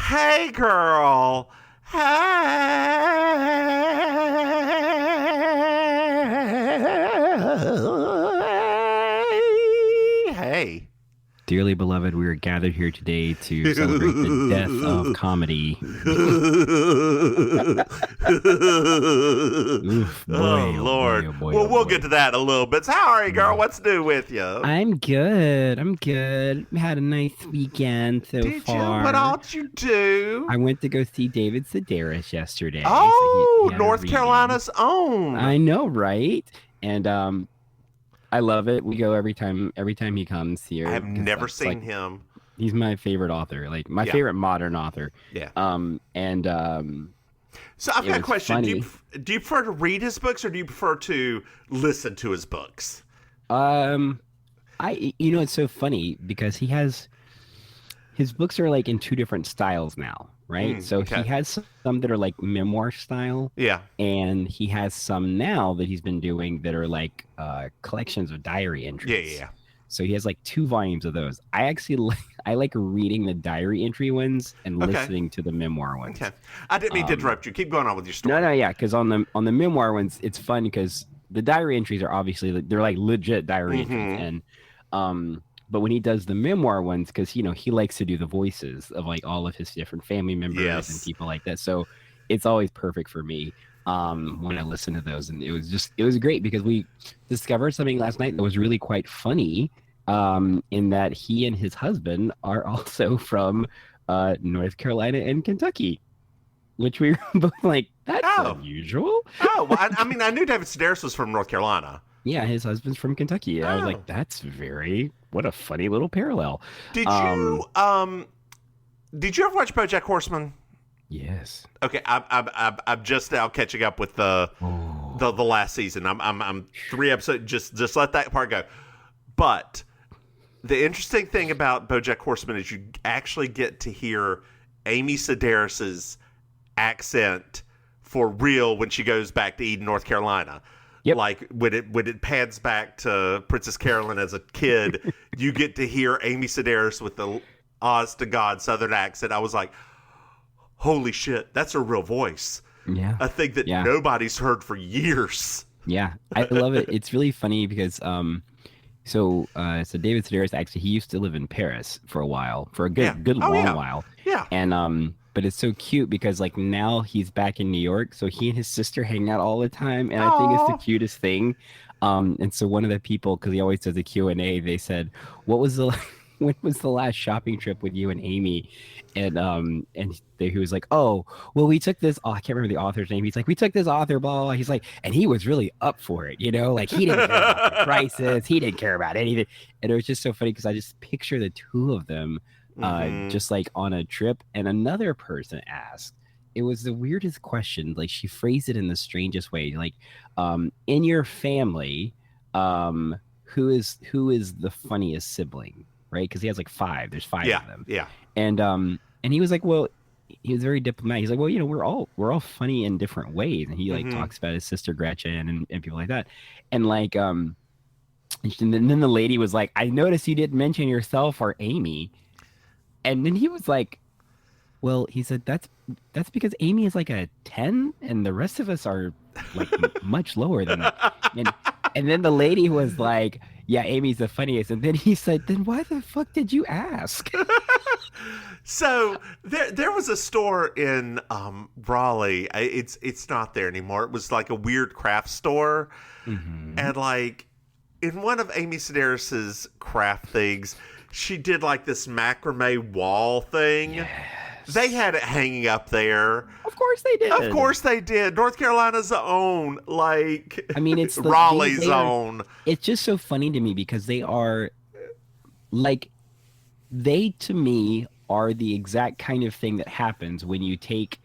Hey, girl. Hey. Dearly beloved, we are gathered here today to celebrate the death of comedy. Oof, boy, Oh, Lord. Oh boy, oh boy, Well, oh we'll boy. get to that in a little bit. So how are you, girl? What's new with you? I'm good. I'm good. Had a nice weekend so Did far. you? What all did you do? I went to go see David Sedaris yesterday. Oh, So he had a North reading. Carolina's own. I know, right? And I love it. We go every time he comes here. I have 'cause never that's, seen like, him. He's my favorite author, like my Yeah. favorite modern author. Yeah. So I've it got a was question. Do funny. you prefer to read his books or do you prefer to listen to his books? It's so funny because his books are like in two different styles now, right? So okay. he has some that are like memoir style. Yeah. And he has some now that he's been doing that are like collections of diary entries. Yeah. So he has like 2 volumes of those. I actually I like reading the diary entry ones and listening to the memoir ones. Okay. I didn't mean to interrupt you. Keep going on with your story. No, yeah, because on the memoir ones, it's fun because the diary entries are obviously they're like legit diary entries, and but when he does the memoir ones, because he likes to do the voices of like all of his different family members and people like that, so it's always perfect for me when I listen to those, and it was great because we discovered something last night that was really quite funny, in that he and his husband are also from North Carolina and Kentucky, which we were both like, that's unusual. Oh, well, I mean, I knew David Sedaris was from North Carolina. Yeah, his husband's from Kentucky. I was like, that's what a funny little parallel. Did you ever watch BoJack Horseman? Yes. Okay, I'm just now catching up with the last season. I'm 3 episodes. Just let that part go. But the interesting thing about BoJack Horseman is you actually get to hear Amy Sedaris's accent for real when she goes back to Eden, North Carolina. Yep. Like when it pans back to Princess Carolyn as a kid, you get to hear Amy Sedaris with the honest to God Southern accent. I was like, holy shit, that's her real voice. Yeah. A thing that nobody's heard for years. Yeah, I love it. It's really funny because so David Sedaris, actually, he used to live in Paris for a while, for a good long while. Yeah. And but it's so cute because like now he's back in New York, so he and his sister hang out all the time, and I think it's the cutest thing. And so one of the people, because he always does a Q&A, they said, when was the last shopping trip with you and Amy? And he was like, oh, well, we took this. Oh, I can't remember the author's name. He's like, we took this author, blah, blah, blah. He's like, and he was really up for it, like he didn't care about the prices, he didn't care about anything. And it was just so funny because I just picture the two of them just like on a trip. And another person asked, it was the weirdest question. Like she phrased it in the strangest way. Like, in your family, who is the funniest sibling? Right? Because he has like 5. There's 5 of them. Yeah. And he was like, well, he was very diplomatic. He's like, well, we're all funny in different ways. And he like talks about his sister Gretchen and people like that. And like, and then the lady was like, I noticed you didn't mention yourself or Amy. And then he was like, well, he said, that's because Amy is like a 10 and the rest of us are like much lower than that. And then the lady was like, yeah, Amy's the funniest. And then he said, then why the fuck did you ask? So there was a store in Raleigh. It's not there anymore. It was like a weird craft store. And like in one of Amy Sedaris's craft things, she did like this macrame wall thing. Yes. They had it hanging up there. Of course they did. Of course they did. North Carolina's own, like, I mean, it's Raleigh's own. It's just so funny to me because they are, like, they to me are the exact kind of thing that happens when you take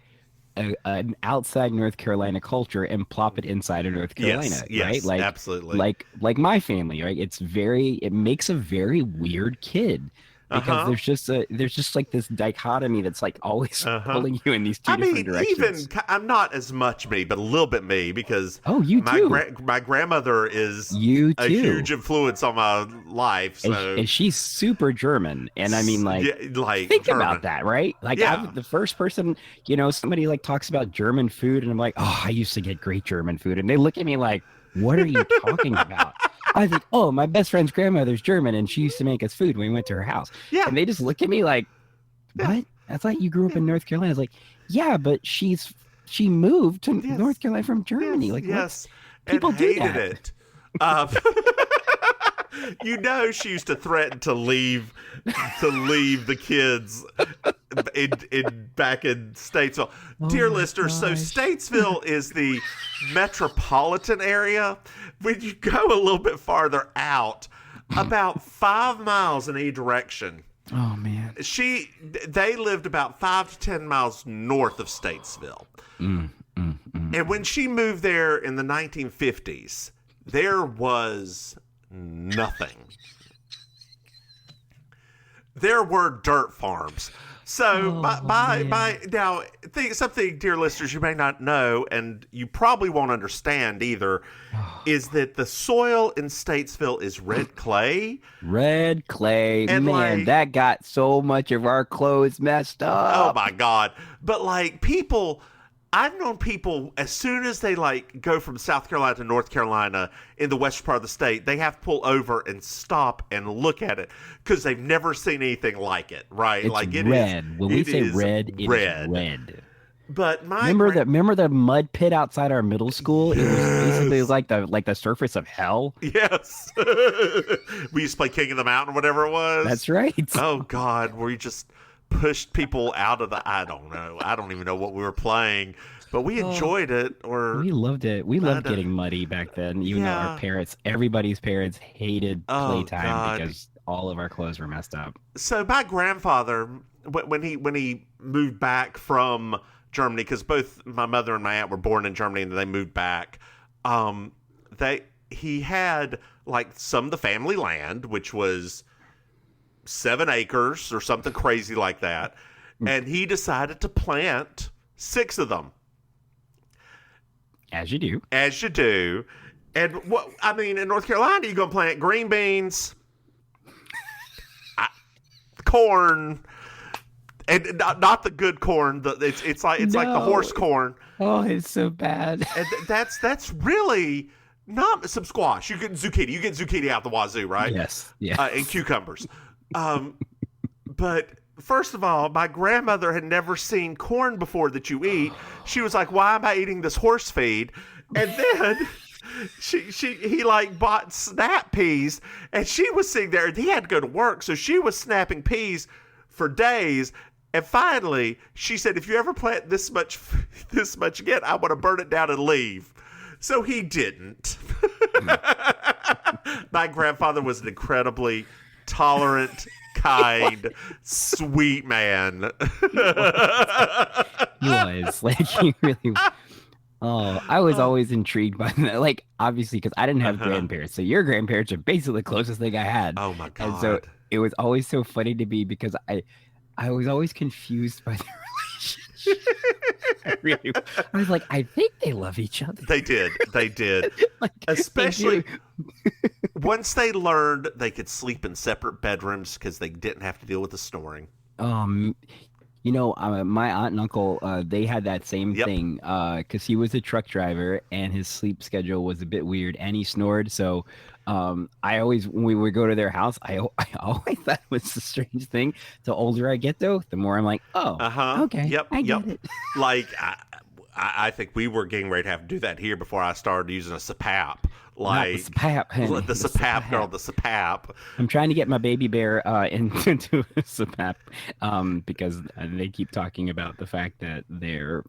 an outside North Carolina culture and plop it inside of North Carolina, right? Like, absolutely. Like my family, right? It makes a very weird kid. because there's just like this dichotomy that's like always pulling you in these two different directions. I'm not as much me, but a little bit me, because my grandmother is a huge influence on my life. So and she's super German, and I mean, think German. About that, right? Like, the first person, somebody like talks about German food, and I'm like, oh, I used to get great German food, and they look at me like, what are you talking about? I think, oh, my best friend's grandmother's German, and she used to make us food when we went to her house. Yeah. And they just look at me like, what? I thought you grew up in North Carolina. I was like, yeah, but she moved to North Carolina from Germany. People and do hated that. It. She used to threaten to leave the kids back in Statesville. Dear listeners, so Statesville is the metropolitan area. When you go a little bit farther out, about 5 miles in either direction. Oh man. They lived about 5 to 10 miles north of Statesville. And when she moved there in the 1950s, there was nothing. There were dirt farms. So now, something, dear listeners, you may not know, and you probably won't understand either, is that the soil in Statesville is red clay. Red clay. And man, that got so much of our clothes messed up. Oh my God. But I've known people, as soon as they go from South Carolina to North Carolina in the western part of the state, they have to pull over and stop and look at it because they've never seen anything like it, right? It's red. When we say red, it's red. But remember the mud pit outside our middle school? It was basically like the surface of hell. Yes. We used to play King of the Mountain, whatever it was. That's right. Oh God, where you just pushed people out of the, I don't know. I don't even know what we were playing, but we enjoyed it. We loved it. We loved getting muddy back then, even though everybody's parents hated playtime because all of our clothes were messed up. So my grandfather, when he moved back from Germany, because both my mother and my aunt were born in Germany and they moved back, he had some of the family land, which was 7 acres or something crazy like that. And he decided to plant 6 of them. As you do. And in North Carolina, you're going to plant green beans, corn, and not the good corn. It's like the horse corn. Oh, it's so bad. And that's really not some squash. You get zucchini. You get zucchini out the wazoo, right? Yes. And cucumbers. But first of all, my grandmother had never seen corn before that you eat. She was like, "Why am I eating this horse feed?" And then he bought snap peas, and she was sitting there, and he had to go to work, so she was snapping peas for days. And finally, she said, "If you ever plant this much again, I want to burn it down and leave." So he didn't. My grandfather was an incredibly tolerant, kind, sweet man. He was. He really. Oh, I was always intrigued by that. Obviously, because I didn't have grandparents. So your grandparents are basically the closest thing I had. Oh my God. And so it was always so funny to me because I was always confused by their relationship. I was like, I think they love each other. They did. Especially once they learned they could sleep in separate bedrooms because they didn't have to deal with the snoring. My aunt and uncle, they had that same thing because he was a truck driver and his sleep schedule was a bit weird and he snored. So when we would go to their house, I always thought it was a strange thing. The older I get, though, the more I'm like, okay, I get it. I think we were getting ready to have to do that here before I started using a CPAP. The CPAP, honey. The CPAP, girl, the CPAP. I'm trying to get my baby bear into a CPAP because they keep talking about the fact that they're,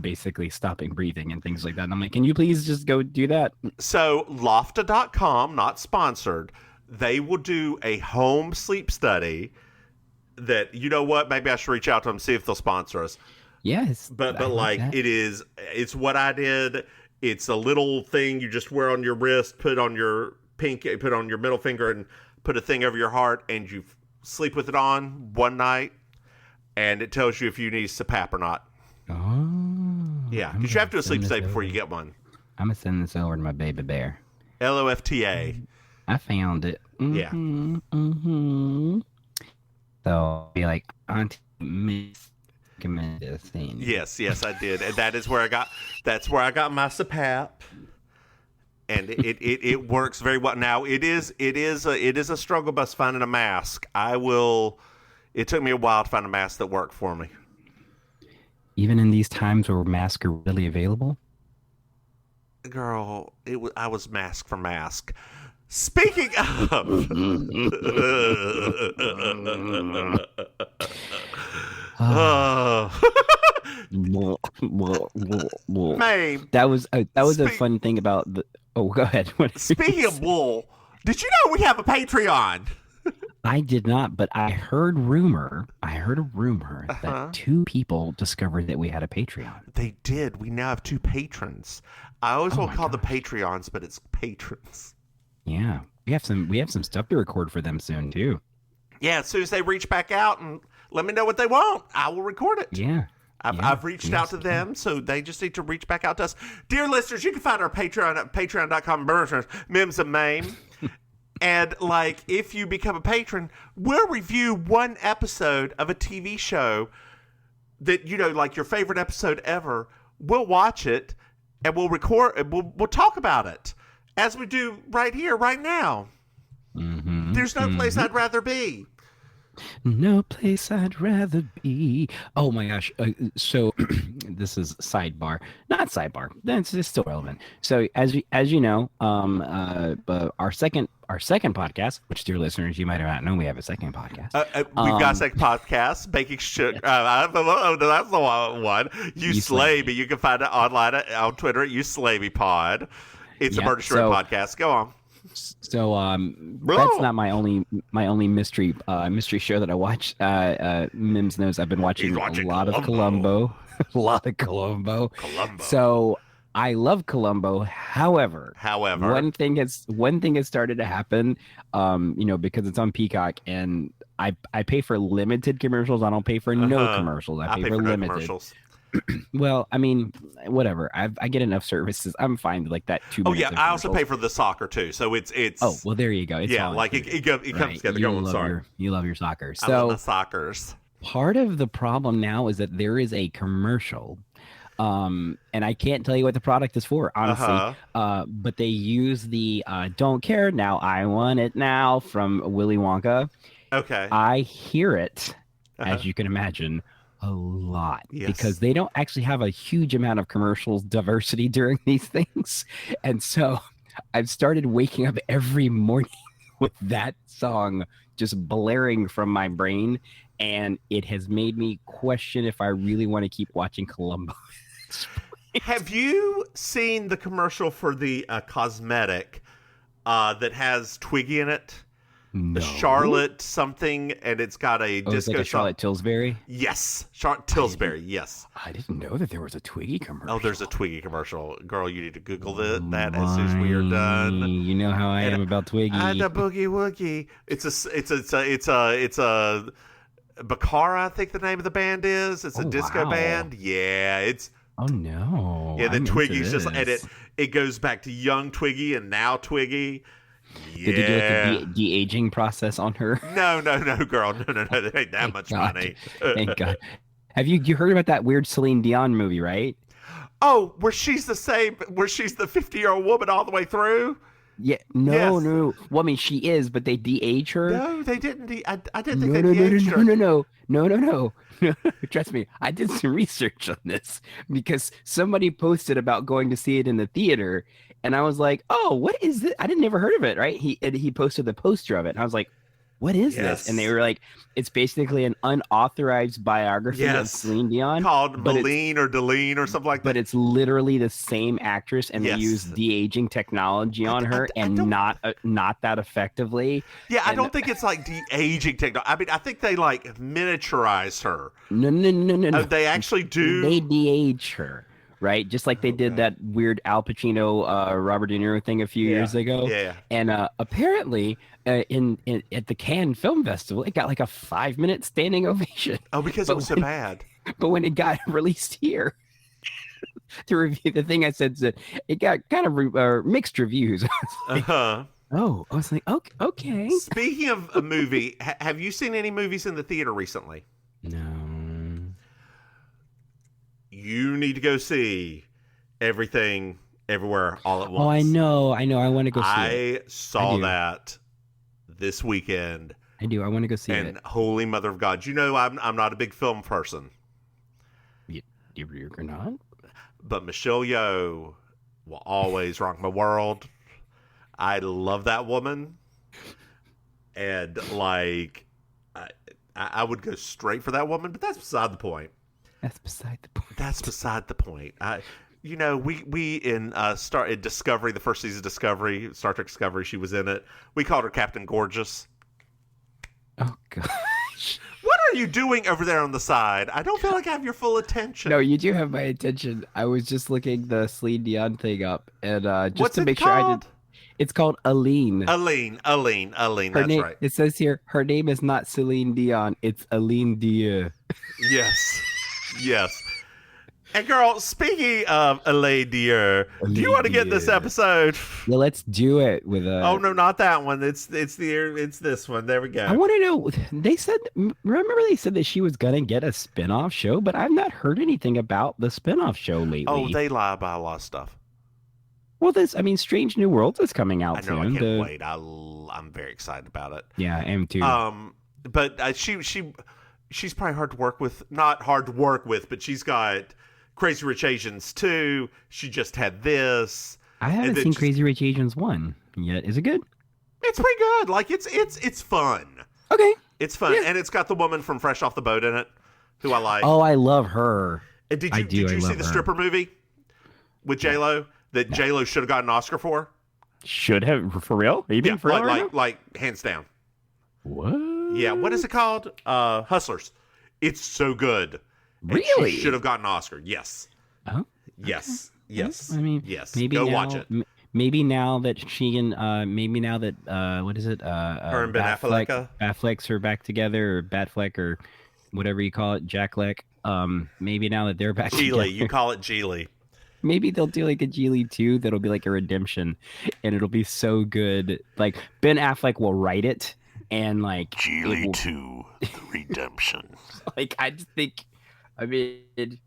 basically stopping breathing and things like that. And I'm like, can you please just go do that? So Lofta.com, not sponsored, they will do a home sleep study that, maybe I should reach out to them and see if they'll sponsor us. Yes. But it's what I did. It's a little thing you just wear on your wrist, put on your middle finger, and put a thing over your heart, and you sleep with it on one night, and it tells you if you need CPAP or not. Oh. Yeah, because you have to do a sleep study before you get one. I'm going to send this over to my baby bear. LOFTA. I found it. Yeah. So I'll be like, Auntie Maim recommended this thing. Yes, I did. And that's where I got my CPAP. And it works very well. Now it is a struggle bus finding a mask. It took me a while to find a mask that worked for me. Even in these times where masks are really available? Girl, I was mask for mask. Speaking of Maim. That was a fun thing about the. Oh, go ahead. Speaking of wool, did you know we have a Patreon? I did not, but I heard a rumor that 2 people discovered that we had a Patreon. They did. We now have 2 patrons. I always want to call them Patreons, but it's patrons. Yeah, we have some stuff to record for them soon too. Yeah, as soon as they reach back out and let me know what they want, I will record it. Yeah. I've reached out to them, so they just need to reach back out to us. Dear listeners, you can find our Patreon at patreon.com, Mims and Maim. And, if you become a patron, we'll review one episode of a TV show that, your favorite episode ever. We'll watch it, and we'll record, we'll talk about it, as we do right here, right now. Mm-hmm. There's no place I'd rather be. No place I'd rather be. Oh my gosh! So this is not sidebar. It's still relevant. So as you know, our second podcast, which dear listeners, you might have not known, we have a second podcast. We've got a second podcast, Baking Sugar. That's the one. You Slay Me. You can find it online on Twitter at You Slay Me Pod. It's a Murder Shrimp podcast. Go on. So that's not my only mystery show that I watch. Mims knows I've been watching a lot of Columbo. So I love Columbo. However, one thing has started to happen. Because it's on Peacock, and I pay for limited commercials. I don't pay for no commercials. I pay for limited commercials. Well, I mean, whatever. I get enough services. I'm fine with that 2 minutes. Oh yeah, I also pay for the soccer too. So it's. Oh well, there you go. It's it comes together. You love your soccer. So I love the soccers. Part of the problem now is that there is a commercial, and I can't tell you what the product is for, honestly. But they use the "Don't Care Now, I Want It Now" from Willy Wonka. Okay. I hear it, as you can imagine, a lot, because they don't actually have a huge amount of commercials diversity during these things. And so I've started waking up every morning with that song just blaring from my brain, and it has made me question if I really want to keep watching Columbo. Have you seen the commercial for the cosmetic that has Twiggy in it? No. Charlotte something, and it's got a disco like a Charlotte Tilbury? Yes. Charlotte Tilbury, yes. I didn't know that there was a Twiggy commercial. Oh, there's a Twiggy commercial. Girl, you need to Google that as soon as we are done. You know how I am about Twiggy. And a boogie woogie. It's a Baccara, I think the name of the band is. It's a disco band. Yeah, it's. Oh no. Yeah, the Twiggy's just, and it goes back to young Twiggy and now Twiggy. Yeah. Did you do the de-aging process on her? No, girl. No. There ain't that much money. Thank God. Have you heard about that weird Celine Dion movie, right? Oh, where she's the 50-year-old woman all the way through? Yeah. No. Well, I mean, she is, but they de-age her. No, they didn't. I didn't think they de-aged her. No. Trust me, I did some research on this because somebody posted about going to see it in the theater, and I was like, "Oh, what is this? I didn't never heard of it." Right? He posted the poster of it, and I was like, "What is this?" And they were like, "It's basically an unauthorized biography of Celine Dion called Malene or Deline or something like that." But it's literally the same actress, and they use de-aging technology on her, and not that effectively. Yeah, I don't think it's like de-aging technology. I mean, I think they miniaturize her. No. They actually do. They de-age her. right? Just like they did that weird Al Pacino, Robert De Niro thing a few years ago. Yeah. And apparently, in at the Cannes Film Festival, it got like a 5-minute standing ovation. Oh, because it was so bad. But when it got released here, to review the thing I said, it got kind of mixed reviews. I was like, okay. Speaking of a movie, have you seen any movies in the theater recently? No. You need to go see Everything, Everywhere, All at Once. Oh, I know. I want to go see it. I saw that this weekend. I do. I want to go see it. And holy mother of God, you know I'm not a big film person. You're not? But Michelle Yeoh will always rock my world. I love that woman. And, like, I would go straight for that woman, but that's beside the point. That's beside the point. That's beside the point. We in Discovery, the first season of Discovery, Star Trek Discovery, she was in it. We called her Captain Gorgeous. Oh, gosh. What are you doing over there on the side? I don't feel like I have your full attention. No, you do have my attention. I was just looking the Celine Dion thing up, and just What's to make called? sure I did. It's called Aline. Aline. That's right. It says here, her name is not Celine Dion. It's Aline Dieu. Yes. And girl, speaking of Aline Dieu, do you want to get this episode? Yeah, let's do it with a. Oh no, not that one. It's this one. There we go. I want to know. Remember they said that she was gonna get a spin-off show, but I've not heard anything about the spin-off show lately. Oh, they lie about a lot of stuff. Well, Strange New Worlds is coming out soon. I know. I can't wait. I'm very excited about it. Yeah, I am too. But she's probably hard to work with. Not hard to work with, but she's got Crazy Rich Asians 2. She just had this. I haven't seen Crazy Rich Asians 1 yet. Is it good? It's pretty good. Like it's fun. Okay. It's fun, and it's got the woman from Fresh Off the Boat in it, who I like. Oh, I love her. And did you see the stripper movie with J-Lo that J-Lo should have gotten an Oscar for? Should have, for real? Are you being for real? Like hands down. What? Yeah. What is it called? Hustlers. It's so good. Really? She should have gotten an Oscar. Yes. Oh. Yes. I mean, yes. Maybe go now, watch it. Maybe now that she and maybe now that what is it? Her and Ben Affleck's are back together, or Batfleck, or whatever you call it, Jackleck. Maybe now that they're back together, you call it Geely. Maybe they'll do like a Geely 2 that'll be like a redemption, and it'll be so good. Like Ben Affleck will write it, and like Geely 2, the redemption. Like I just think. I mean,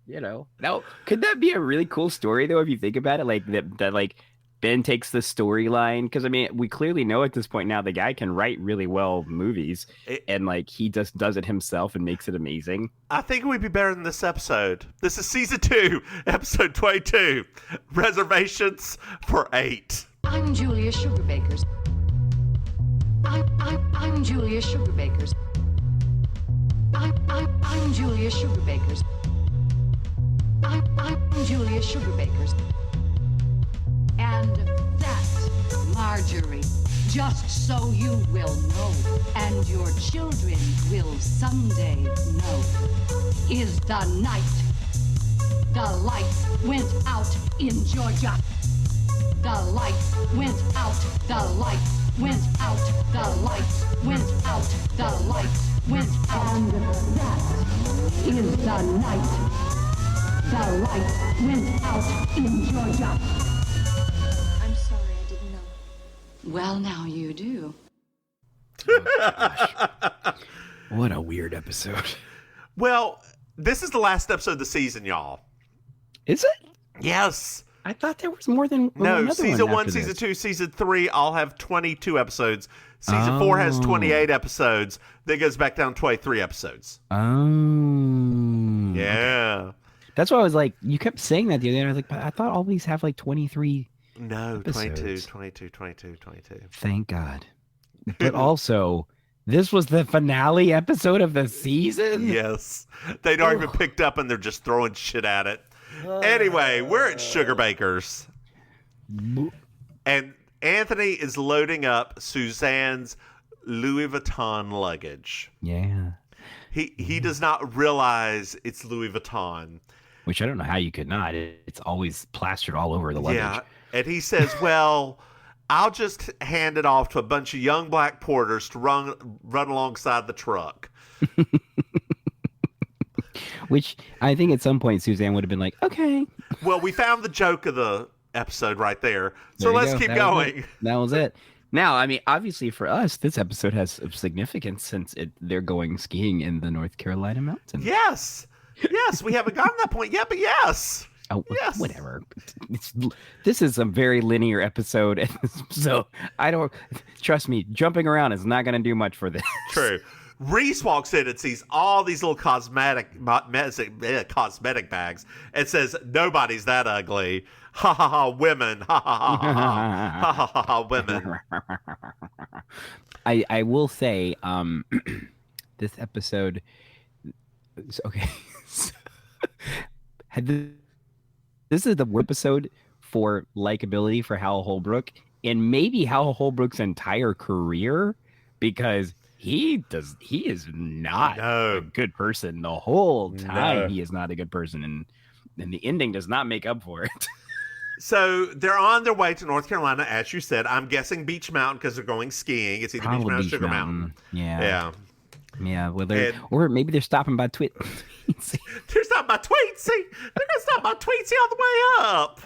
now could that be a really cool story though if you think about it? Like that like Ben takes the storyline, because I mean we clearly know at this point now the guy can write really well movies, and like he just does it himself and makes it amazing. I think it would be better than this episode. This is season 2, episode 22, Reservations for 8. I'm Julia Sugarbakers. I'm Julia Sugarbakers. I'm Julia Sugarbakers. I'm Julia Sugarbakers. And that's Marjorie. Just so you will know, and your children will someday know, is the night the lights went out in Georgia. The lights went out. The lights went out. The lights went out. The lights went out. And that is the night the lights went out in Georgia. I'm sorry, I didn't know. Well, now you do. Oh, what a weird episode. Well, this is the last episode of the season, y'all. Is it? Yes. I thought there was more than no. Season 1, season season 2, season 3 all have 22 episodes. Season 4 has 28 episodes. Then goes back down to 23 episodes. Oh. Yeah. Okay. That's why I was like, you kept saying that the other day, and I was like, but I thought all these have like 23 No, episodes. 22. Thank God. But also, this was the finale episode of the season? Yes. They'd already been picked up and they're just throwing shit at it. Anyway, we're at Sugarbakers. And Anthony is loading up Suzanne's Louis Vuitton luggage. Yeah. He does not realize it's Louis Vuitton. Which I don't know how you could not. It's always plastered all over the luggage. Yeah, and he says, well, I'll just hand it off to a bunch of young black porters to run alongside the truck. Which I think at some point Suzanne would have been like, okay. Well, we found the joke of the episode right there. So let's keep going. That was it. Now, I mean, obviously for us, this episode has significance since they're going skiing in the North Carolina mountains. Yes. Yes, we haven't gotten to that point yet, but yes. Oh, yes. Whatever. This is a very linear episode, so I don't trust me. Jumping around is not going to do much for this. True. Reese walks in and sees all these little cosmetic bags and says, "Nobody's that ugly." Ha ha ha! Women. Ha ha ha ha ha ha ha! Women. I will say, this episode. Okay. This is the episode for likability for Hal Holbrook and maybe Hal Holbrook's entire career, because he is not a good person the whole time. No. He is not a good person, and the ending does not make up for it. So they're on their way to North Carolina, as you said. I'm guessing Beach Mountain because they're going skiing. It's either Beach Mountain or Sugar Mountain. Yeah. Well, or maybe they're stopping by They're stopping by Tweetsy. They're going to stop by Tweetsy all the way up.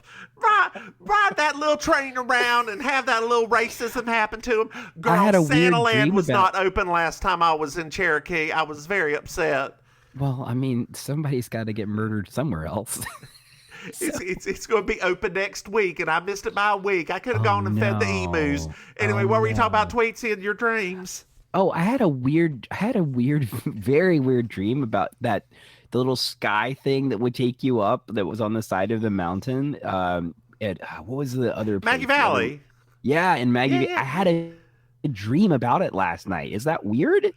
Ride that little train around and have that little racism happen to them. Girl, Santa Land was not open last time I was in Cherokee. I was very upset. Well, I mean, somebody's got to get murdered somewhere else. It's going to be open next week, and I missed it by a week. I could have gone and fed the emus. Anyway, what were you talking about Tweetsy in your dreams? Oh, I had a weird, very weird dream about the little sky thing that would take you up that was on the side of the mountain. What was the other place? Maggie Valley. Yeah, in Maggie. Yeah. I had a dream about it last night. Is that weird?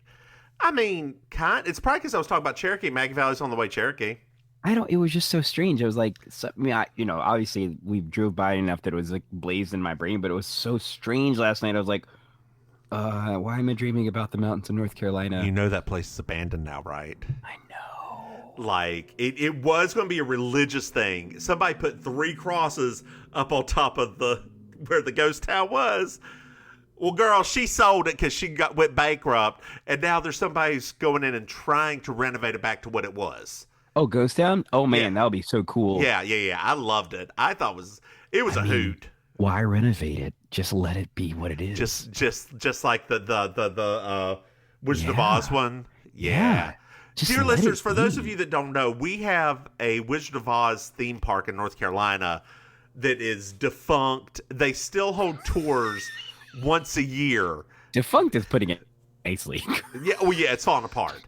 I mean, it's probably because I was talking about Cherokee. Maggie Valley's on the way Cherokee. It was just so strange. I was like, obviously we drove by enough that it was like blazed in my brain, but it was so strange last night. I was like, why am I dreaming about the mountains of North Carolina? You know that place is abandoned now, right? I know. Like, it was going to be a religious thing. Somebody put 3 crosses up on top of where the ghost town was. Well, girl, she sold it because she went bankrupt, and now there's somebody who's going in and trying to renovate it back to what it was. Oh, Ghost Town? Oh, man, that would be so cool. Yeah. I loved it. I thought it was a hoot. Why renovate it? Just let it be what it is. Just like the Wizard of Oz one. Yeah. Dear listeners, for those of you that don't know, we have a Wizard of Oz theme park in North Carolina that is defunct. They still hold tours once a year. Defunct is putting it nicely. Yeah, it's falling apart.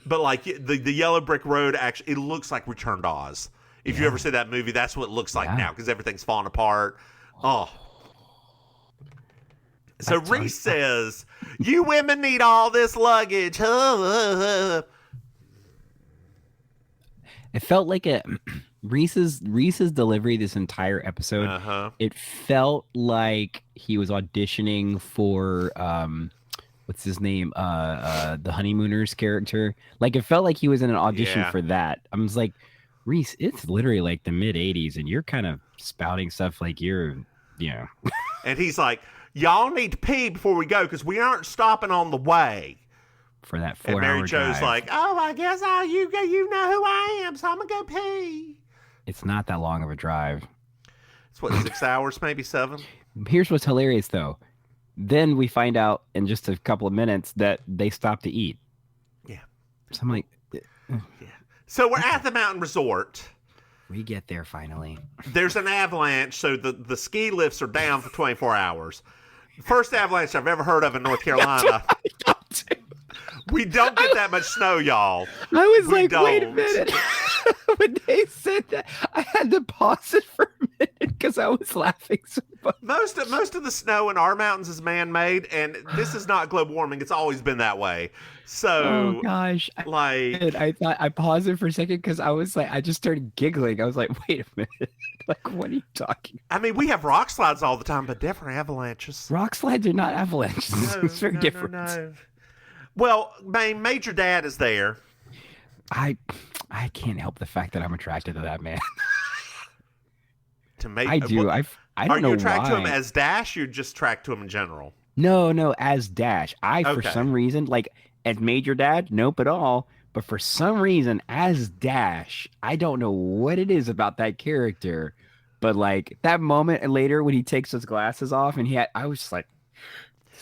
But like the yellow brick road, actually, it looks like Return to Oz. If you ever see that movie, that's what it looks like now because everything's falling apart. Oh. So Reese says, "You women need all this luggage." It felt like Reese's delivery this entire episode. It felt like he was auditioning for what's his name? The Honeymooners character. Like it felt like he was in an audition for that. I was like, Reese, it's literally like the mid '80s, and you're kind of spouting stuff like you're, And he's like, "Y'all need to pee before we go because we aren't stopping on the way." For that 4-hour drive. And Maryjo's like, "Oh, I guess you know who I am, so I'm gonna go pee." It's not that long of a drive. It's what, 6 hours, maybe 7. Here's what's hilarious though. Then we find out in just a couple of minutes that they stopped to eat. Yeah. So I'm like, So we're at the mountain resort. We get there finally. There's an avalanche, so the ski lifts are down for 24 hours. First avalanche I've ever heard of in North Carolina. We don't get that much snow, y'all. I was wait a minute. When they said that, I had to pause it for a minute because I was laughing so much. Most of the snow in our mountains is man-made, and this is not global warming. It's always been that way. So, oh gosh, I thought I paused it for a second because I was like, I just started giggling. I was like, wait a minute, like what are you talking about? I mean, we have rock slides all the time, but different avalanches. Rock slides are not avalanches. It's very different. No. Well, Major Dad is there. I can't help the fact that I'm attracted to that man. I do. I don't know why. Are you attracted to him as Dash? Or just attracted to him in general? No, as Dash. For some reason, like as Major Dad, nope at all. But for some reason, as Dash, I don't know what it is about that character. But like that moment later when he takes his glasses off and I was just like,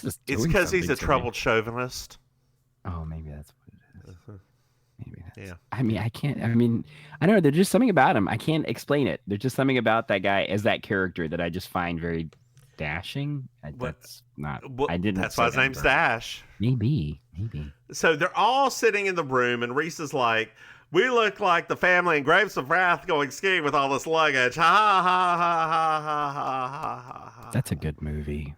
it's because he's a troubled chauvinist. Oh, maybe that's what it is. Maybe that's, yeah. I mean, I don't know. There's just something about him. I can't explain it. There's just something about that guy as that character that I just find very dashing. That's not. I didn't. That's why his name's Dash. Maybe. So they're all sitting in the room, and Reese is like, "We look like the family in Grapes of Wrath going skiing with all this luggage." Ha ha ha ha ha ha ha. That's a good movie.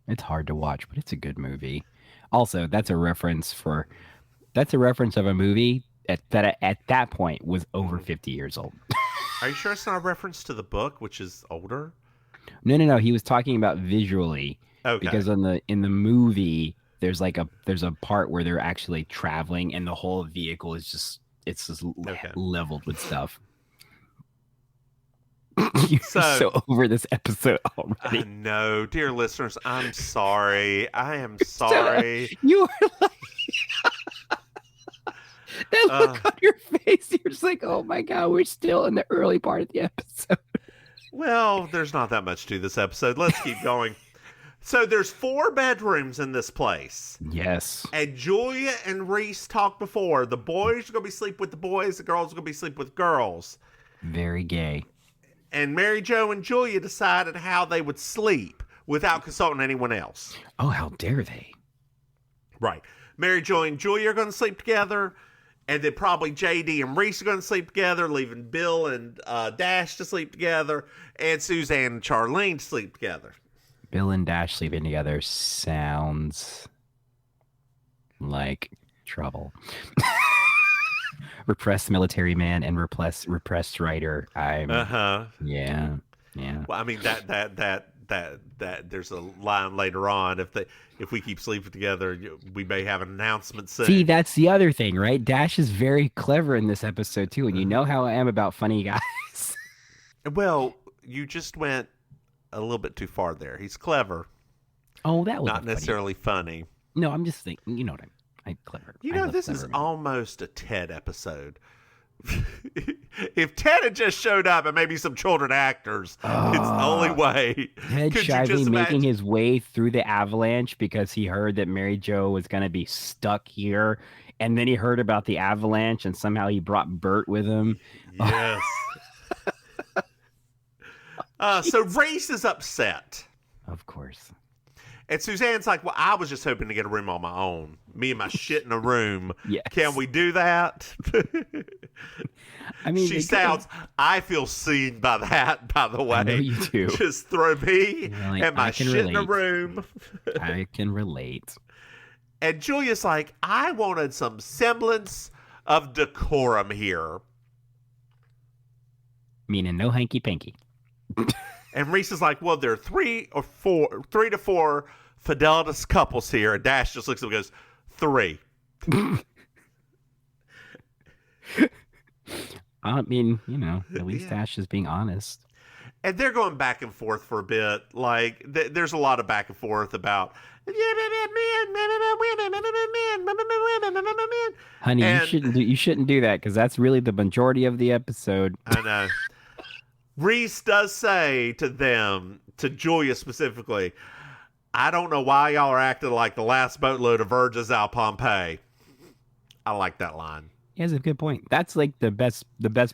It's hard to watch, but it's a good movie. Also, that's a reference of a movie that at that point was over 50 years old. Are you sure it's not a reference to the book, which is older? No. He was talking about visually. Okay. Because in the movie, there's a part where they're actually traveling, and the whole vehicle is just leveled with stuff. You're so over this episode already. I know, dear listeners. I'm sorry. I am sorry. You are like that look on your face. You're just like, oh my god, we're still in the early part of the episode. Well, there's not that much to this episode. Let's keep going. So there's 4 bedrooms in this place. Yes. And Julia and Reese talked before. The boys are going to be sleep with the boys. The girls are going to be sleep with girls. Very gay. And Maryjo and Julia decided how they would sleep without consulting anyone else. Oh, how dare they? Right. Maryjo and Julia are going to sleep together. And then probably JD and Reese are going to sleep together, leaving Bill and Dash to sleep together. And Suzanne and Charlene to sleep together. Bill and Dash sleeping together sounds like trouble. Repressed military man and repressed writer. Yeah. Well, I mean that there's a line later on. If we keep sleeping together, we may have an announcement soon. See, that's the other thing, right? Dash is very clever in this episode too, and you know how I am about funny guys. Well, you just went a little bit too far there. He's clever. Oh, that was not necessarily funny. No, I'm just thinking. You know what I'm clever. This is almost a Ted episode. If Ted had just showed up and maybe some children actors, it's the only way. Ted shyly making his way through the avalanche because he heard that Maryjo was going to be stuck here, and then he heard about the avalanche, and somehow he brought Bert with him. Yes. So Reese is upset. Of course. And Suzanne's like, well, I was just hoping to get a room on my own. Me and my shit in a room. Yes. Can we do that? I mean, she sounds, I feel seen by that, by the way. I know you do. Just throw me and my shit in a room. I can relate. And Julia's like, I wanted some semblance of decorum here. Meaning no hanky-panky. And Reese is like, well, there are 3 to 4 fidelitous couples here. And Dash just looks at him and goes, 3. I mean, at least Dash is being honest. And they're going back and forth for a bit. Like, there's a lot of back and forth about, honey, you shouldn't do that because that's really the majority of the episode. I know. Reese does say to them, to Julia specifically, I don't know why y'all are acting like the last boatload of virgins out Pompeii. I like that line. He has a good point. That's like the best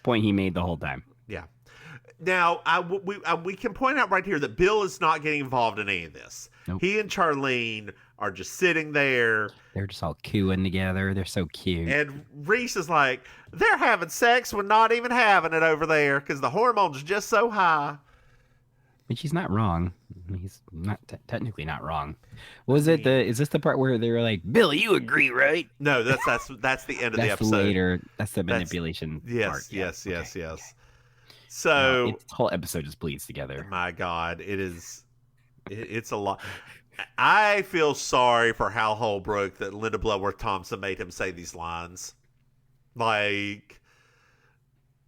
point he made the whole time. Yeah. Now, we can point out right here that Bill is not getting involved in any of this. Nope. He and Charlene are just sitting there. They're just all cooing together. They're so cute. And Reese is like, they're having sex when not even having it over there because the hormones are just so high. And she's not wrong. He's not technically not wrong. Was it is this the part where they were like, Bill, you agree, right? No, that's the end of the episode. Later. That's the manipulation part. Yes. So the whole episode just bleeds together. My God, it's a lot. I feel sorry for Hal Holbrook that Linda Bloodworth Thompson made him say these lines. Like,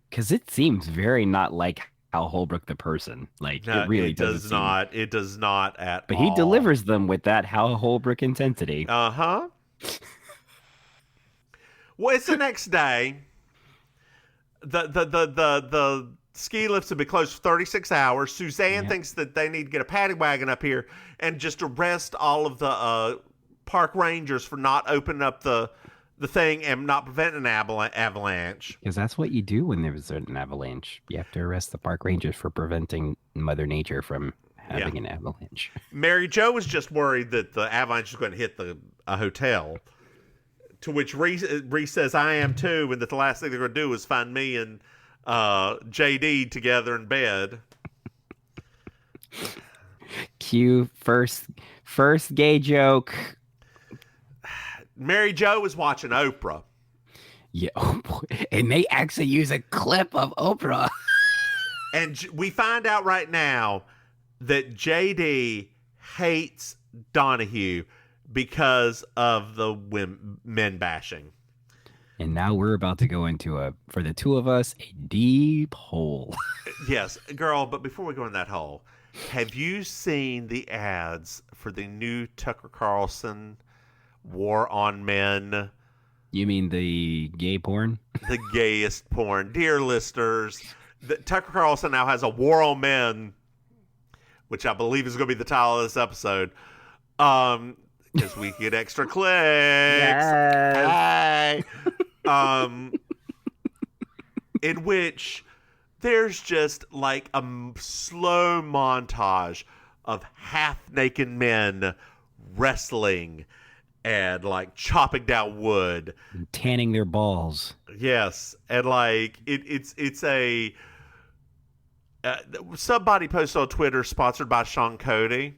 because it seems very not like Hal Holbrook the person. Like, no, it really it does not. It does not at but all. He delivers them with that Hal Holbrook intensity. Uh-huh. Well, it's the next day. The ski lifts have been closed for 36 hours. Suzanne thinks that they need to get a paddy wagon up here and just arrest all of the park rangers for not opening up the thing and not preventing an avalanche. Because that's what you do when there's an avalanche. You have to arrest the park rangers for preventing Mother Nature from having an avalanche. Maryjo was just worried that the avalanche was going to hit a hotel. To which Reese says, I am too, and that the last thing they're going to do is find me and JD together in bed. Cue first gay joke. Maryjo was watching Oprah. Yeah, oh boy. And they actually use a clip of Oprah. And we find out right now that JD hates Donahue because of the men bashing. And now we're about to go into for the two of us, a deep hole. Yes, girl, but before we go in that hole, have you seen the ads for the new Tucker Carlson War on Men? You mean the gay porn? The gayest porn. Dear listeners, Tucker Carlson now has a War on Men, which I believe is going to be the title of this episode. Because we get extra clicks. Yes. In which there's just like a slow montage of half-naked men wrestling and like chopping down wood. And tanning their balls. Yes. And like it's a somebody posted on Twitter, sponsored by Sean Cody.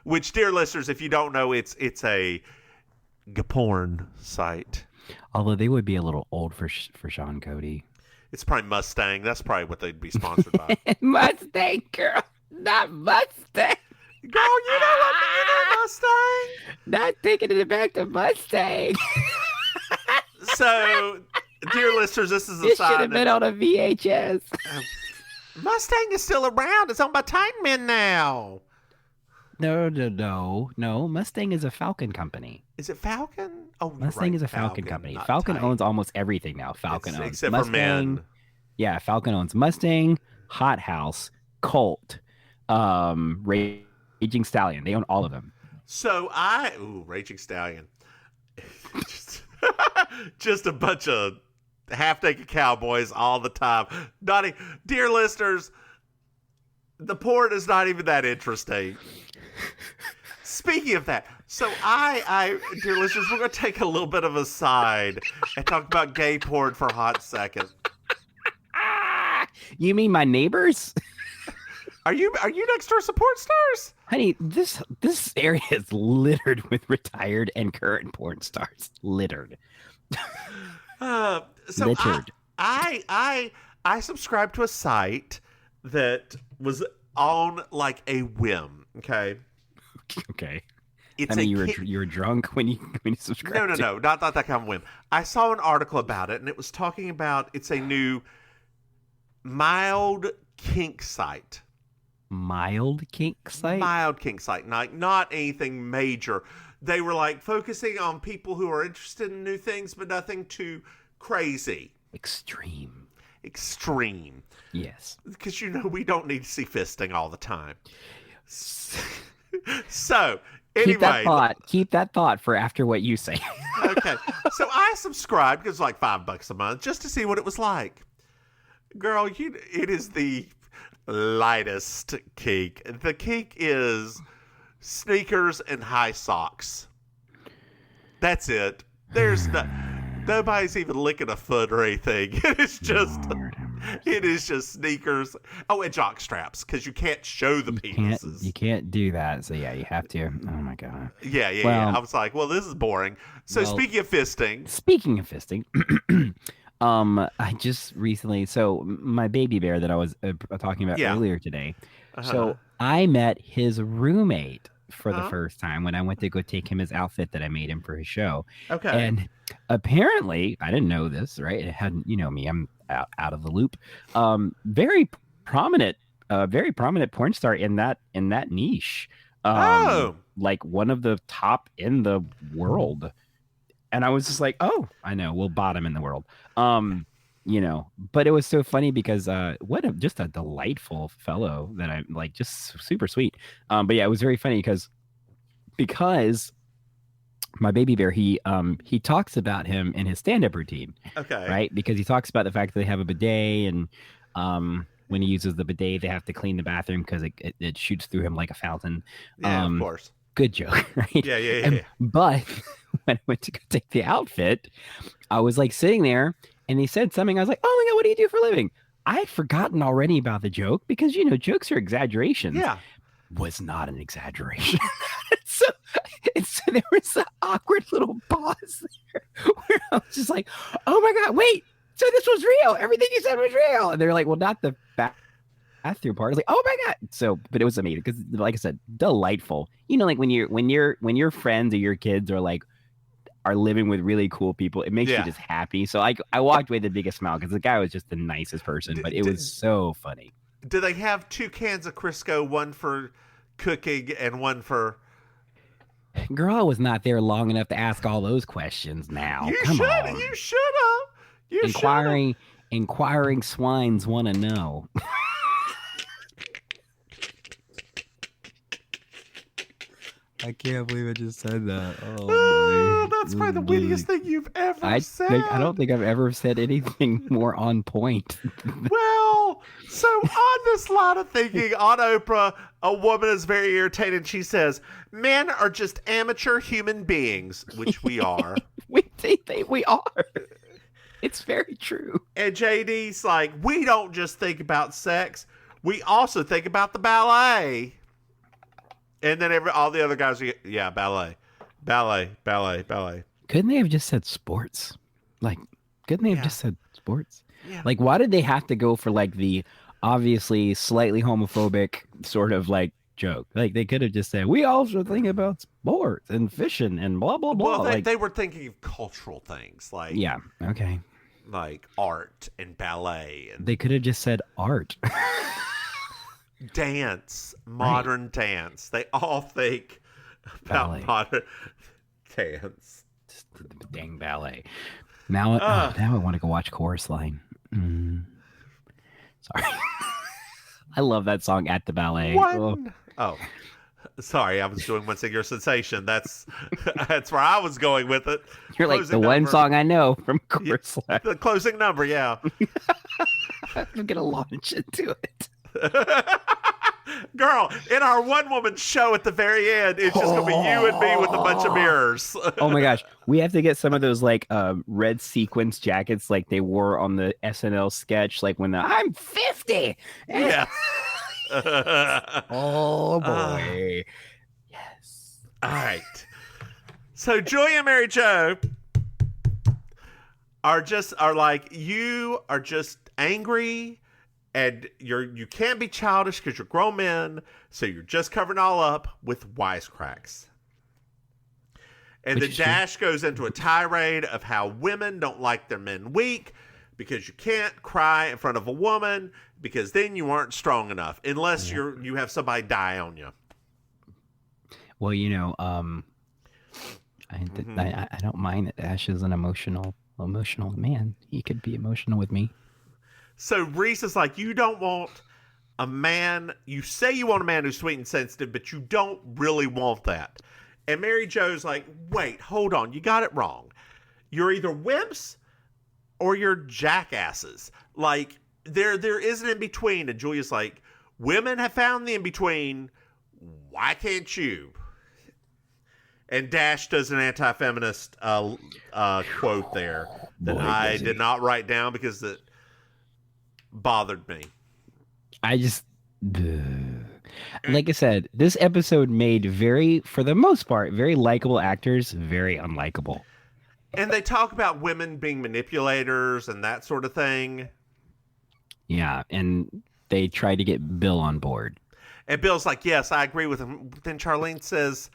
Which, dear listeners, if you don't know, it's a porn site. Although they would be a little old for Sean Cody. It's probably Mustang. That's probably what they'd be sponsored by. Mustang, girl. Not Mustang. Girl, you know Mustang? Not taking it back to Mustang. So, dear listeners, this is a This sign. should have been on a VHS. Mustang is still around. It's owned by Titan Men now. No. Mustang is a Falcon company. Is it Falcon? Oh, Mustang is a Falcon company. Falcon owns almost everything now. Falcon owns except Mustang. For men. Yeah, Falcon owns Mustang, Hot House, Colt, Raging Stallion. They own all of them. So Raging Stallion. Just a bunch of half-naked cowboys all the time. Dear listeners, the porn is not even that interesting. Speaking of that, so dear listeners, we're going to take a little bit of a side and talk about gay porn for a hot second. You mean my neighbors? Are you next door support stars? Honey, this area is littered with retired and current porn stars. Littered. Littered. I subscribed to a site that was on like a whim. Okay. You were drunk when you subscribed. No, not that kind of whim. I saw an article about it, and it was talking about it's a new mild kink site. Mild kink site? Mild kink site. Not anything major. They were like focusing on people who are interested in new things, but nothing too crazy. Extreme. Yes. Because we don't need to see fisting all the time. So, anyway. Keep that thought for after what you say. Okay. So I subscribed because it's like $5 a month just to see what it was like. Girl, it is the lightest kink. The kink is sneakers and high socks. That's it. There's nobody's even licking a foot or anything. It is just sneakers. Oh, and jock straps, because you can't show the penises. You can't do that. So yeah, you have to. Oh my god. Yeah. I was like, well, this is boring. So speaking of fisting, I just recently. So my baby bear that I was talking about earlier today. So I met his roommate for the first time when I went to go take him his outfit that I made him for his show. Okay. And apparently, I didn't know this, right? It hadn't, you know me, I'm out of the loop. Very prominent porn star in that niche. Like one of the top in the world. And I was just like, oh, I know, we'll bottom in the world. You know, but it was so funny because just a delightful fellow that I like, just super sweet. But yeah, it was very funny because my baby bear, he talks about him in his stand-up routine. Okay. Right? Because he talks about the fact that they have a bidet, and when he uses the bidet, they have to clean the bathroom because it shoots through him like a fountain. Yeah, of course. Good joke, right? Yeah. But when I went to go take the outfit, I was like sitting there and he said something. I was like, oh my God, what do you do for a living? I had forgotten already about the joke because, you know, jokes are exaggerations. Yeah. Was not an exaggeration. so there was an awkward little pause there where I was just like, oh my God, wait. So this was real. Everything you said was real. And they're like, well, not the bathroom part. I was like, oh my God. So, but it was amazing because, like I said, delightful. You know, like when your friends or your kids are living with really cool people, it makes you just happy. So I walked away with the biggest smile because the guy was just the nicest person, but it was so funny. Do they have 2 cans of Crisco, one for cooking and one for... Girl, I was not there long enough to ask all those questions now. You should have. Inquiring swines want to know. I can't believe I just said that. Oh, that's probably the wittiest thing you've ever said. I don't think I've ever said anything more on point. Well, so on this line of thinking, on Oprah, a woman is very irritated. She says, men are just amateur human beings, which we are. we are. It's very true. And JD's like, we don't just think about sex. We also think about the ballet. And then all the other guys, yeah, ballet. Couldn't they have just said sports? Like, couldn't they have just said sports? Yeah. Like, why did they have to go for like the obviously slightly homophobic sort of like joke? Like, they could have just said, we also think about sports and fishing and blah, blah, blah. Well, they were thinking of cultural things like... Yeah, okay. Like art and ballet. And they could have just said art. Dance, modern dance. They all think about ballet. Modern dance. Just the dang ballet. Now I want to go watch Chorus Line. Sorry. I love that song at the ballet. Oh, sorry. I was doing One Singular Sensation. That's where I was going with it. You're like the one song I know from Chorus Line. The closing number, yeah. I'm going to launch into it. Girl, in our one-woman show at the very end, it's just going to be you and me with a bunch of mirrors. Oh my gosh. We have to get some of those like red sequence jackets like they wore on the SNL sketch, like when I'm 50. Yeah. Oh boy. Yes. All right. So Julia and Maryjo are like, you are just angry. And you can't be childish because you're grown men, so you're just covering all up with wisecracks. And then Dash goes into a tirade of how women don't like their men weak because you can't cry in front of a woman because then you aren't strong enough unless you have somebody die on you. Well, you know, I don't mind that Dash is an emotional man. He could be emotional with me. So Reese is like, you don't want a man, you say you want a man who's sweet and sensitive, but you don't really want that. And Maryjo's like, wait, hold on, you got it wrong. You're either wimps or you're jackasses. Like, there is an in-between. And Julia's like, women have found the in-between. Why can't you? And Dash does an anti-feminist quote there that I did not write down because it bothered me. Like I said, this episode made for the most part, very likable actors very unlikable. And they talk about women being manipulators and that sort of thing. Yeah, and they tried to get Bill on board. And Bill's like, yes, I agree with him. Then Charlene says,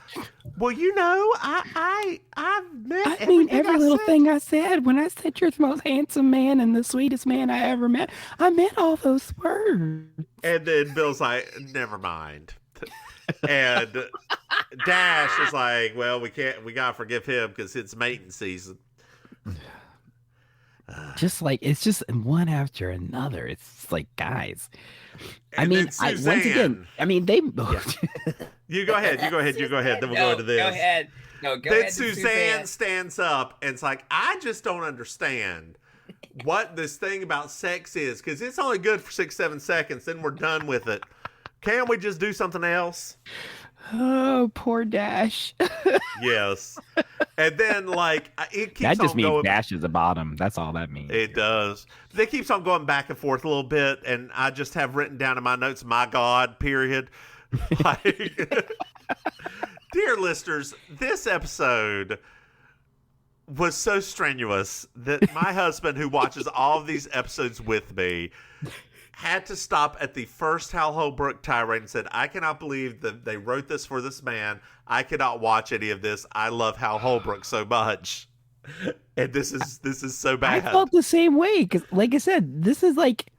well, I've meant every little thing I said. When I said you're the most handsome man and the sweetest man I ever met, I meant all those words. And then Bill's like, never mind. And Dash is like, well, we gotta forgive him because it's mating season. It's just one after another. It's like, guys. And once again, they. You go ahead. Then we'll go into this. Go ahead. Then Suzanne stands up and it's like, I just don't understand what this thing about sex is, because it's only good for 6-7 seconds, then we're done with it. Can't we just do something else? Oh, poor Dash. Yes. And then, it keeps that just on means going. Dash is the bottom. That's all that means. It does. It keeps on going back and forth a little bit, and I just have written down in my notes, my God, period. Dear listeners, this episode was so strenuous that my husband, who watches all of these episodes with me, had to stop at the first Hal Holbrook tirade and said, I cannot believe that they wrote this for this man. I cannot watch any of this. I love Hal Holbrook so much. And this is so bad. I felt the same way because, like I said, this is like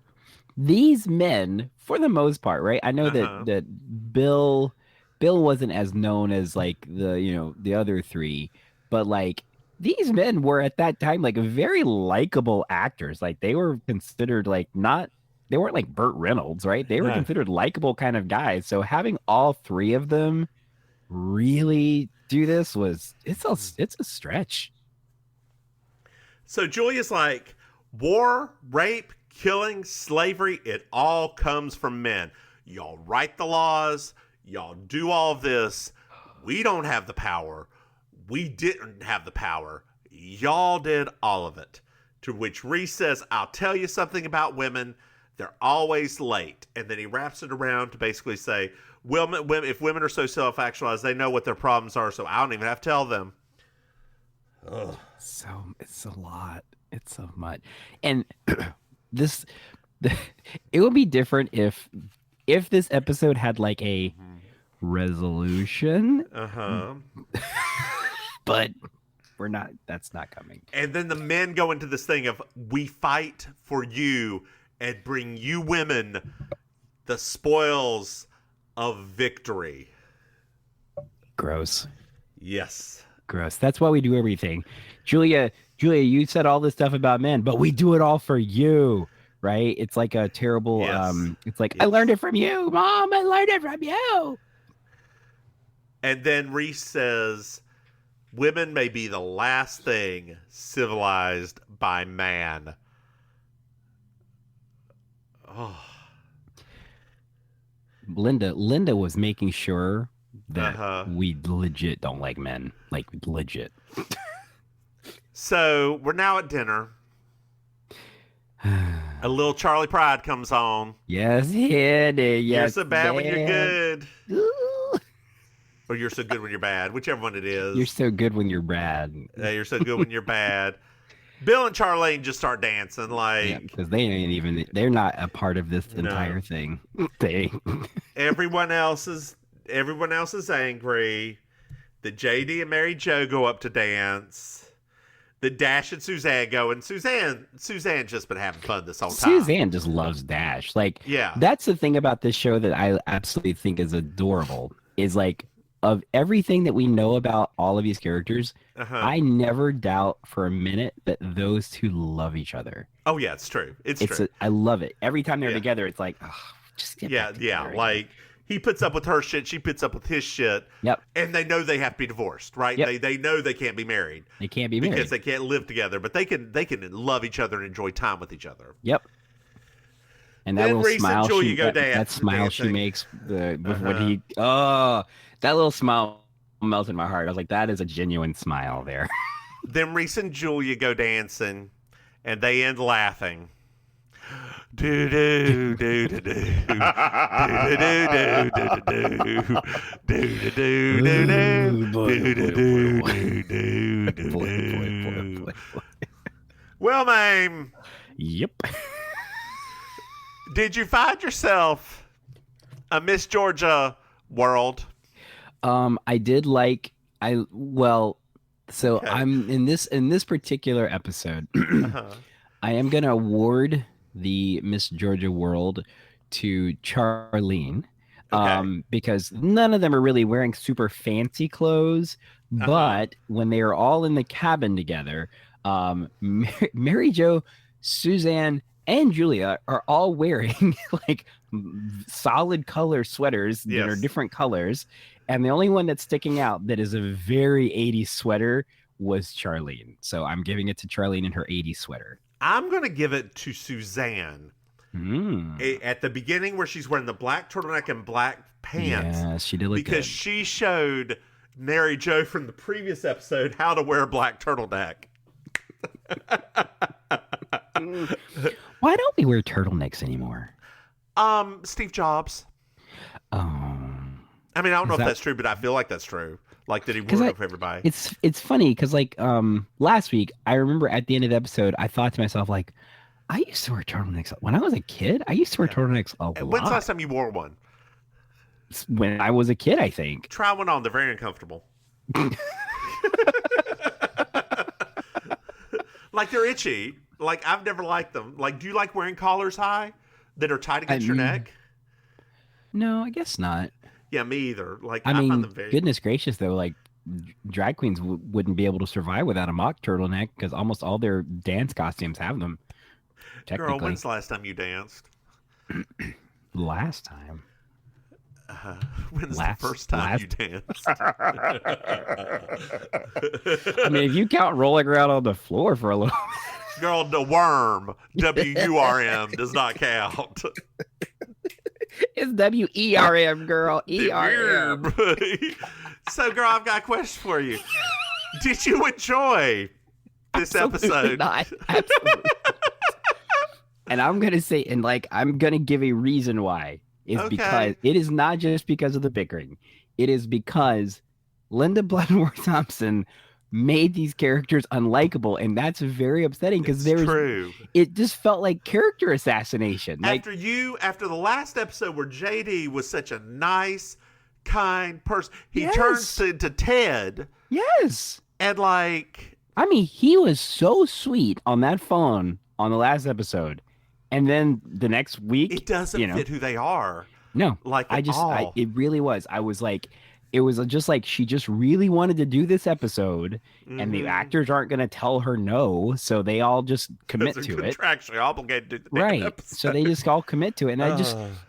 these men, for the most part, right? I know that Bill wasn't as known as the other three, but these men were at that time very likable actors. They were considered they weren't like Burt Reynolds, right? They were considered likable kind of guys. So having all three of them really do this it's a stretch. So Julia's like, war, rape, killing, slavery, it all comes from men. Y'all write the laws, y'all do all of this. We don't have the power. We didn't have the power. Y'all did all of it. To which Reese says, I'll tell you something about women. They're always late. And then he wraps it around to basically say, if women are so self-actualized, they know what their problems are, so I don't even have to tell them. Ugh. So it's a lot. It's so much. And it would be different if this episode had a resolution. But that's not coming. And then the men go into this thing of, we fight for you and bring you women the spoils of victory. Gross. Yes. Gross. That's why we do everything. Julia, you said all this stuff about men, but we do it all for you, right? It's like a terrible, it's like, I learned it from you, Mom. I learned it from you. And then Reese says, women may be the last thing civilized by man. Oh. Linda was making sure that we legit don't like men. Legit. So we're now at dinner. A little Charlie Pride comes on. Yes, Yes, you're so bad when you're good. Or you're so good when you're bad. Whichever one it is. You're so good when you're bad. You're so good when you're bad. Bill and Charlene just start dancing because they're not a part of this entire thing. Everyone else is angry. The JD and Maryjo go up to dance. The Dash and Suzanne go, and Suzanne's just been having fun this whole time. Suzanne just loves Dash. That's the thing about this show that I absolutely think is adorable. Is of everything that we know about all of these characters, I never doubt for a minute that those two love each other. Oh yeah, it's true. It's true. I love it. Every time they're together, it's just get back together. He puts up with her shit, she puts up with his shit. Yep. And they know they have to be divorced, right? Yep. They know they can't be married. They can't be married because they can't live together, but they can love each other and enjoy time with each other. Yep. And that little smile, that smile she makes when that little smile melted my heart. I was like, that is a genuine smile there. Then Reese and Julia go dancing, and they end laughing. Do do do do do do do do do do. Well, Maim. Yep. Did you find yourself A Miss Georgia world. I did like so Okay. I'm in this particular episode. I am gonna award the Miss Georgia world to Charlene. Because none of them are really wearing super fancy clothes, but when they are all in the cabin together, Maryjo, Suzanne, and Julia are all wearing like solid color sweaters that are different colors. And the only one that's sticking out that is a very 80s sweater was Charlene. So I'm giving it to Charlene in her 80s sweater. I'm going to give it to Suzanne. At the beginning where she's wearing the black turtleneck and black pants. Yeah, she did look because good. she showed Maryjo from the previous episode how to wear a black turtleneck. Why don't we wear turtlenecks anymore? Steve Jobs. I mean, I don't know if that's true, but I feel like that's true. Like, did he ruin it for everybody? It's funny because, like, last week, I remember at the end of the episode, I thought to myself, like, I used to wear turtlenecks. When I was a kid, I used to wear turtlenecks a lot. When's the last time you wore one? When I was a kid, I think. Try one on. They're very uncomfortable. Like, they're itchy. Like, I've never liked them. Like, do you like wearing collars high that are tight against your neck? No, I guess not. Yeah, me either. Like, I mean, find them very... goodness gracious, though, like, drag queens wouldn't be able to survive without a mock turtleneck because almost all their dance costumes have them. Girl, when's the last time you danced? Last time? When's the first time you danced? I mean, if you count rolling around on the floor for a little... Girl, the worm, W-U-R-M, does not count. It's W-E-R-M, girl. E-R-M. So, girl, I've got a question for you. Did you enjoy this episode? Not. Absolutely. And I'm going to say, and like, I'm going to give a reason why. It's because it is not just because of the bickering. It is because Linda Bloodworth Thompson made these characters unlikable, and that's very upsetting because it just felt like character assassination. After the last episode where JD was such a nice, kind person, he turns into Ted. Yes. And like, I mean, he was so sweet on that phone on the last episode. And then the next week, it doesn't fit who they are. No, like it really was. I was like, it was just like she just really wanted to do this episode, and the actors aren't going to tell her no, so they all just commit to it. Contractually obligated to do the right. episode. So they just all commit to it, and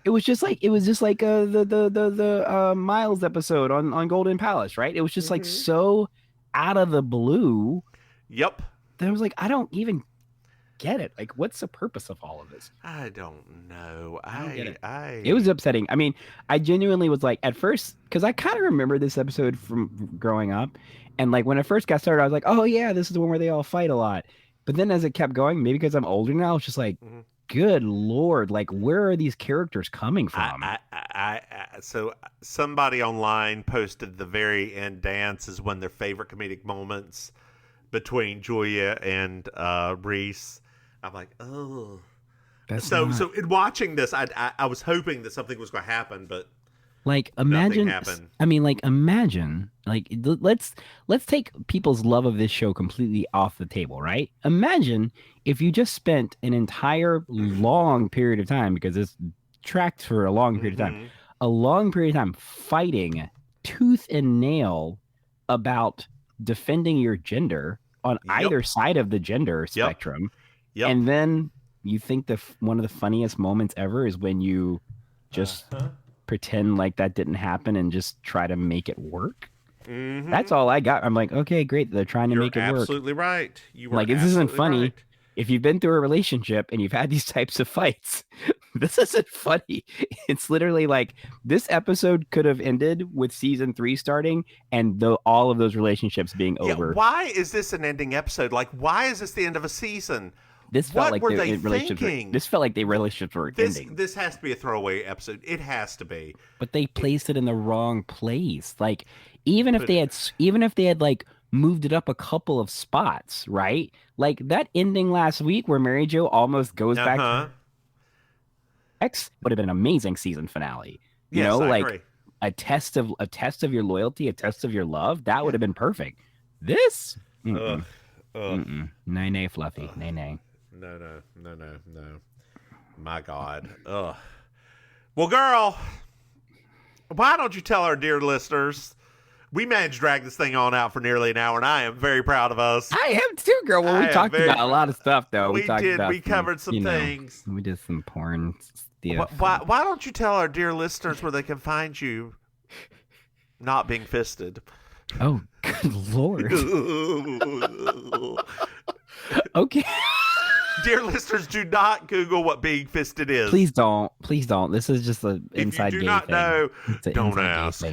it was just like the Miles episode on Golden Palace, right? It was just like so out of the blue. Yep. That I was like, I don't even get it. Like, what's the purpose of all of this? I don't know. I don't get it. It was upsetting. I mean, I genuinely was like, at first, because I kind of remember this episode from growing up, and like when it first got started, I was like, oh yeah, this is the one where they all fight a lot. But then as it kept going, maybe because I'm older now, it's just like, good Lord, like where are these characters coming from? So somebody online posted the very end dance is one of their favorite comedic moments between Julia and Reese. I'm like, oh. So in watching this, I was hoping that something was going to happen, but like imagine. I mean, like imagine. Like let's take people's love of this show completely off the table, right? Imagine if you just spent an entire long period of time, because this tracked for a long period of time, fighting tooth and nail about defending your gender on either side of the gender spectrum. Yep. And then you think one of the funniest moments ever is when you just pretend like that didn't happen and just try to make it work. That's all I got. I'm like, okay, great. They're trying to make it work. You're absolutely right. You were like, this isn't funny. Right. If you've been through a relationship and you've had these types of fights, this isn't funny. It's literally like this episode could have ended with season 3 starting and all of those relationships being over. Why is this an ending episode? Like, why is this the end of a season? This felt like relationships were ending. This has to be a throwaway episode. It has to be. But they placed it in the wrong place. Like, even if they had like moved it up a couple of spots, right? Like that ending last week where Maryjo almost goes back to X would have been an amazing season finale. You know, I like agree. a test of your loyalty, a test of your love. That would have been perfect. This, nay, fluffy, nay. No. My God. Ugh. Well, girl, why don't you tell our dear listeners? We managed to drag this thing on out for nearly an hour, and I am very proud of us. I am too, girl. Well, we talked about a lot of stuff, though. We covered some things. We did some porn stuff. Why don't you tell our dear listeners where they can find you not being fisted? Oh, good Lord. Okay. Dear listeners, do not Google what being fisted is. Please don't. This is just an inside gay thing. If you do not know, don't ask.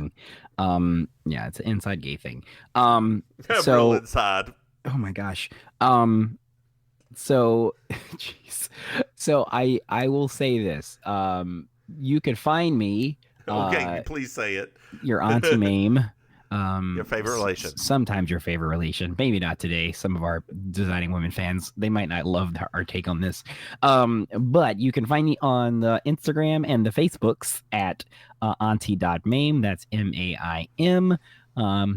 Yeah, it's an inside gay thing. Real inside. Oh my gosh. So, jeez. So I will say this. You could find me. Okay, please say it. Your Auntie Maim. Your favorite relation. Sometimes your favorite relation. Maybe not today. Some of our Designing Women fans, they might not love our take on this. But you can find me on the Instagram and the Facebooks at auntie.maim. That's MAIM.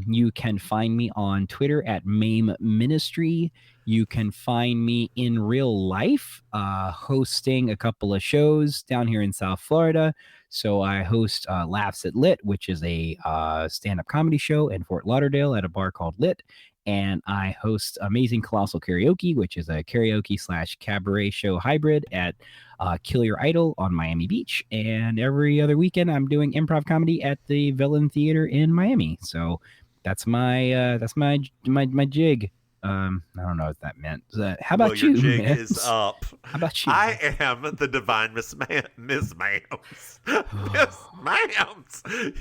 You can find me on Twitter at Maim Ministry. You can find me in real life hosting a couple of shows down here in South Florida. So I host Laughs at Lit, which is a stand-up comedy show in Fort Lauderdale at a bar called Lit. And I host Amazing Colossal Karaoke, which is a karaoke/cabaret show hybrid at Kill Your Idol on Miami Beach. And every other weekend, I'm doing improv comedy at the Villain Theater in Miami. So that's my jig. I don't know what that meant. How about you? Your jig is up. How about you? I am the divine Missmims. Missmims.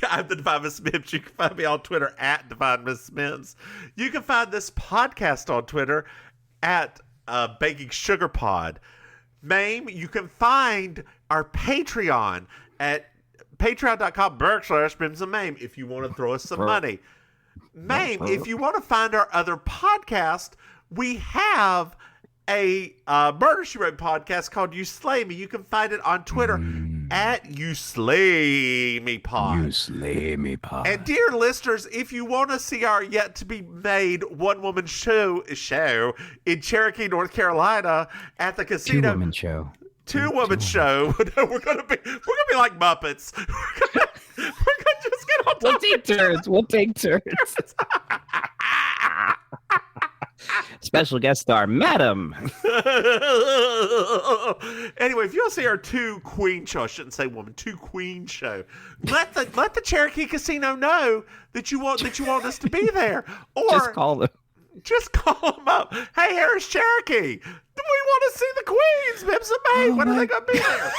I'm the divine Missmims. You can find me on Twitter at divine Missmims. You can find this podcast on Twitter at Baking Sugar Pod. Maim, you can find our Patreon at patreon.com/MimsMaim if you want to throw us some money. Maim, if you want to find our other podcast, we have a Murder, She Wrote podcast called You Slay Me. You can find it on Twitter at You Slay Me Pod. You Slay Me Pod. And dear listeners, if you want to see our yet to be made one-woman show in Cherokee, North Carolina at the casino. Two-woman show. Two-woman show. We're gonna be like Muppets. We're gonna just get on top. We'll take turns. Special guest star, Madam. Anyway, if you want to see our two queen show, I shouldn't say woman, two queen show. Let the Cherokee Casino know that you want us to be there. Or Just call them up. Hey, here's Cherokee. We want to see the queens, Mims and May. When are they going to be there?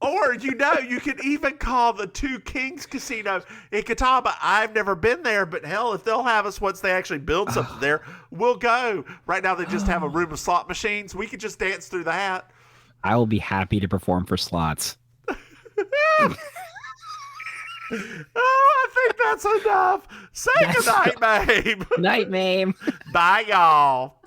Or, you can even call the Two Kings Casino in Catawba. I've never been there, but hell, if they'll have us once they actually build something there, we'll go. Right now, they just have a room of slot machines. We could just dance through that. I will be happy to perform for slots. I think that's enough. Say goodnight, Maim. Night, Maim. Bye, y'all.